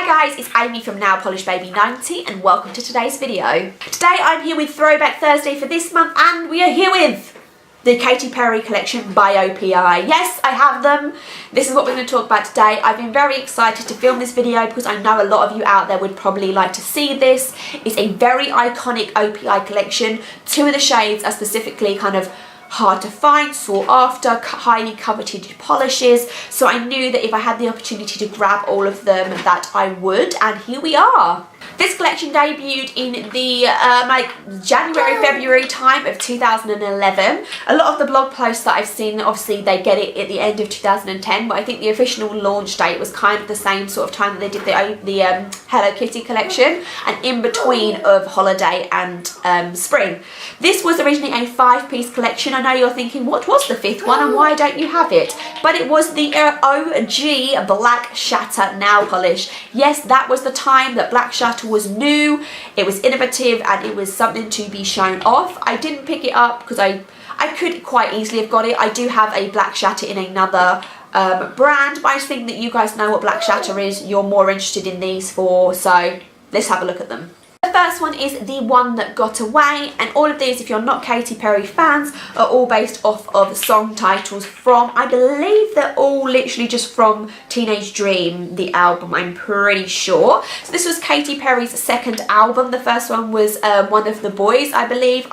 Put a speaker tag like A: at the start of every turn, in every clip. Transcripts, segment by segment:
A: Hi guys, it's Amy from Nail Polish Baby 90 and welcome to today's video. Today I'm here with Throwback Thursday for this month and we are here with the Katy Perry collection by OPI. Yes, I have them. This is what we're going to talk about today. I've been very excited to film this video because I know a lot of you out there would probably like to see this. It's a very iconic OPI collection. Two of the shades are specifically kind of hard to find, sought after, highly coveted polishes, so I knew that if I had the opportunity to grab all of them that I would, and here we are. This collection debuted in the like January, February time of 2011. A lot of the blog posts that I've seen, obviously they get it at the end of 2010, but I think the official launch date was kind of the same sort of time that they did the Hello Kitty collection, and in between of holiday and spring. This was originally a 5-piece collection. I know you're thinking, what was the 5th one and why don't you have it? But it was the OG Black Shatter nail polish. Yes, that was the time that Black Shatter was new, it was innovative, and it was something to be shown off. I didn't pick it up because I could quite easily have got it. I do have a Black Shatter in another brand, but I just think that you guys know what Black Shatter is. You're more interested in these four, so let's have a look at them. The first one is The One That Got Away, and all of these, if you're not Katy Perry fans, are all based off of song titles from, I believe they're all literally just from Teenage Dream, the album, I'm pretty sure. So this was Katy Perry's second album. The first one was One of the Boys, I believe.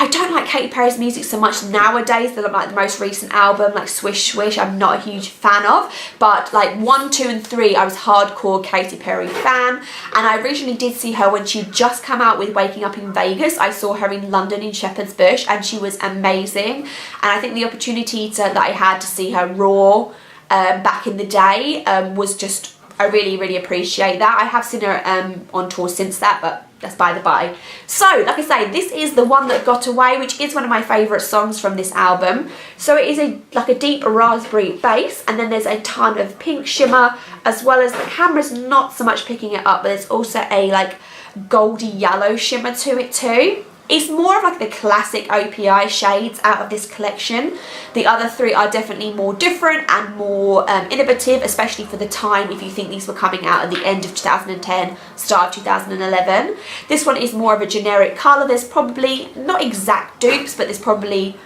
A: I don't like Katy Perry's music so much nowadays than like the most recent album, like Swish Swish, I'm not a huge fan of. But like 1, 2 and 3, I was hardcore Katy Perry fan. And I originally did see her when she just came out with Waking Up in Vegas. I saw her in London in Shepherd's Bush and she was amazing. And I think the opportunity that I had to see her raw back in the day was just, I really appreciate that. I have seen her on tour since that, but that's by the by. So, like I say, this is The One That Got Away, which is one of my favourite songs from this album. So it is like a deep raspberry bass, and then there's a ton of pink shimmer, as well as the camera's not so much picking it up, but there's also a like goldy yellow shimmer to it too. It's more of like the classic OPI shades out of this collection. The other 3 are definitely more different and more innovative, especially for the time, if you think these were coming out at the end of 2010, start of 2011. This one is more of a generic colour. There's probably, not exact dupes, but there's probably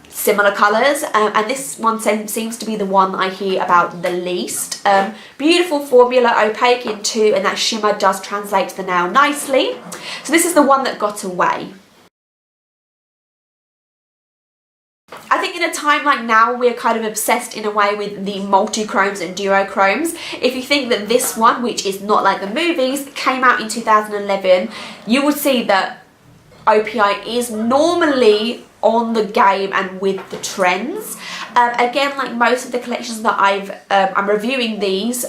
A: similar colours, and this one seems to be the one I hear about the least. Beautiful formula, opaque in 2, and that shimmer does translate to the nail nicely. So this is The One That Got Away. I think in a time like now, we're kind of obsessed in a way with the multi-chromes and duochromes. If you think that this one, which is not like the movies, came out in 2011, you would see that OPI is normally on the game and with the trends. Again, like most of the collections that I'm reviewing these,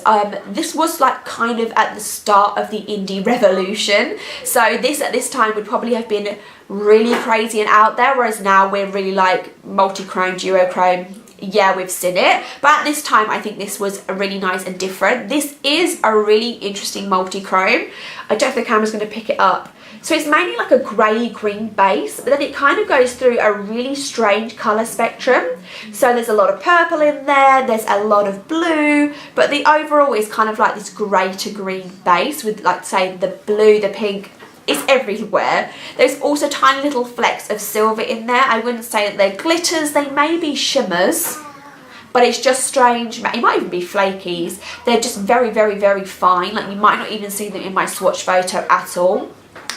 A: this was like kind of at the start of the indie revolution. So this at this time would probably have been really crazy and out there, whereas now we're really like multi-chrome, duochrome. Yeah, we've seen it, but at this time I think this was really nice and different. This is a really interesting multi-chrome. I don't know if the camera's going to pick it up. So it's mainly like a grey-green base, but then it kind of goes through a really strange colour spectrum. So there's a lot of purple in there, there's a lot of blue, but the overall is kind of like this grey to green base with, like, say, the blue, the pink. It's everywhere. There's also tiny little flecks of silver in there. I wouldn't say that they're glitters, they may be shimmers, but it's just strange. It might even be flakies. They're just very fine. Like, you might not even see them in my swatch photo at all.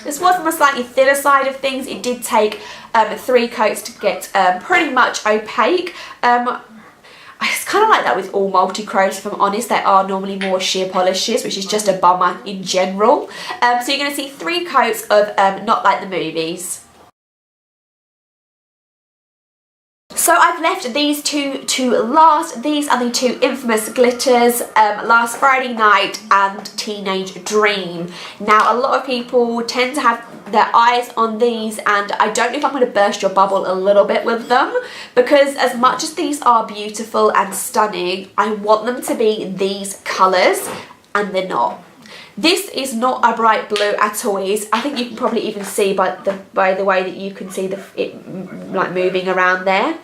A: This was on the slightly thinner side of things. It did take 3 coats to get pretty much opaque. It's kind of like that with all multi-chromes, if I'm honest. They are normally more sheer polishes, which is just a bummer in general. So you're going to see 3 coats of Not Like the Movies. So I've left these two to last. These are the 2 infamous glitters, Last Friday Night and Teenage Dream. Now, a lot of people tend to have their eyes on these, and I don't know if I'm going to burst your bubble a little bit with them, because as much as these are beautiful and stunning, I want them to be these colours, and they're not. This is not a bright blue at all. I think you can probably even see by the way that you can see it like moving around there.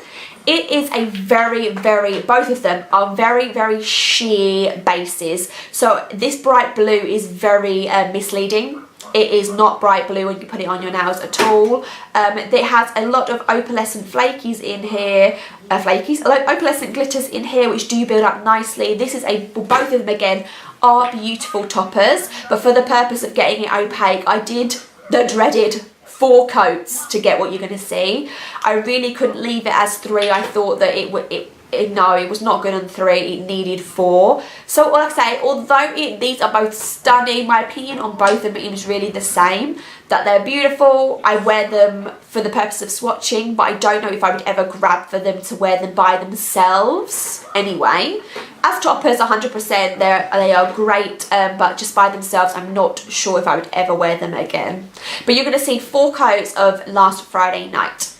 A: It is a very, both of them are very sheer bases. So this bright blue is very misleading. It is not bright blue when you put it on your nails at all. It has a lot of opalescent flakies in here. Opalescent glitters in here, which do build up nicely. This is both of them again are beautiful toppers, but for the purpose of getting it opaque, I did the dreaded 4 coats to get what you're going to see. I really couldn't leave it as 3. I thought that it was not good on 3. It needed 4. So like I say, although these are both stunning, my opinion on both of them is really the same. That they're beautiful. I wear them for the purpose of swatching, but I don't know if I would ever grab for them to wear them by themselves anyway. As toppers, 100%, they are great, but just by themselves, I'm not sure if I would ever wear them again. But you're going to see 4 coats of Last Friday Night.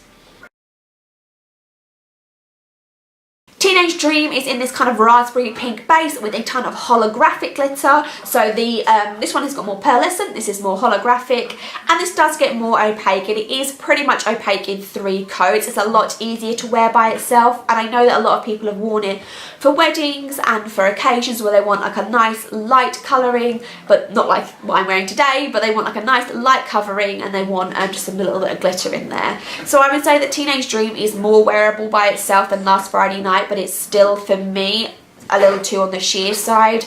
A: Teenage Dream is in this kind of raspberry pink base with a ton of holographic glitter. So this one has got more pearlescent, this is more holographic, and this does get more opaque, and it is pretty much opaque in 3 coats. It's a lot easier to wear by itself, and I know that a lot of people have worn it for weddings and for occasions where they want like a nice light colouring, but not like what I'm wearing today, but they want like a nice light covering, and they want just a little bit of glitter in there. So I would say that Teenage Dream is more wearable by itself than Last Friday Night, but it's still, for me, a little too on the sheer side.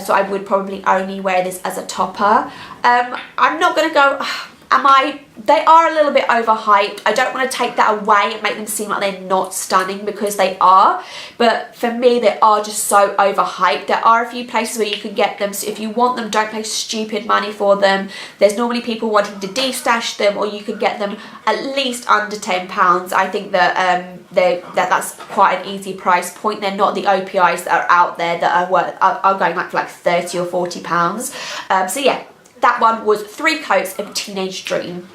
A: So I would probably only wear this as a topper. I'm not going to go... They are a little bit overhyped. I don't want to take that away and make them seem like they're not stunning, because they are. But for me, they are just so overhyped. There are a few places where you can get them. So if you want them, don't pay stupid money for them. There's normally people wanting to de-stash them, or you can get them at least under £10. I think that that's quite an easy price point. They're not the OPIs that are out there that are going like for like £30 or £40. So yeah, that one was 3 coats of Teenage Dream.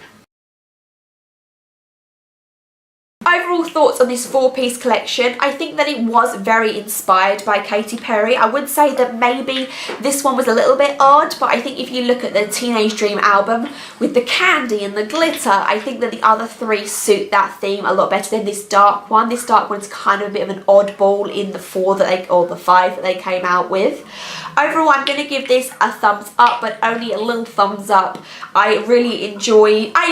A: Overall thoughts on this 4-piece collection, I think that it was very inspired by Katy Perry. I would say that maybe this one was a little bit odd, but I think if you look at the Teenage Dream album with the candy and the glitter, I think that the other 3 suit that theme a lot better than this dark one. This dark one's kind of a bit of an oddball in the 4 or the 5 that they came out with. Overall, I'm going to give this a thumbs up, but only a little thumbs up. I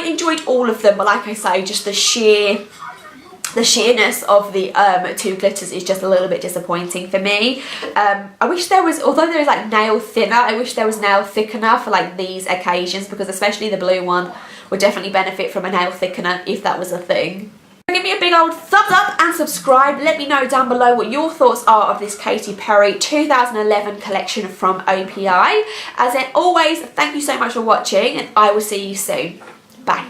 A: enjoyed all of them, but like I say, just the sheerness of the 2 glitters is just a little bit disappointing for me. I wish there was, although there is like nail thinner, I wish there was nail thickener for like these occasions, because especially the blue one would definitely benefit from a nail thickener if that was a thing. Give me a big old thumbs up and subscribe. Let me know down below what your thoughts are of this Katy Perry 2011 collection from OPI. As always, thank you so much for watching, and I will see you soon. Bye.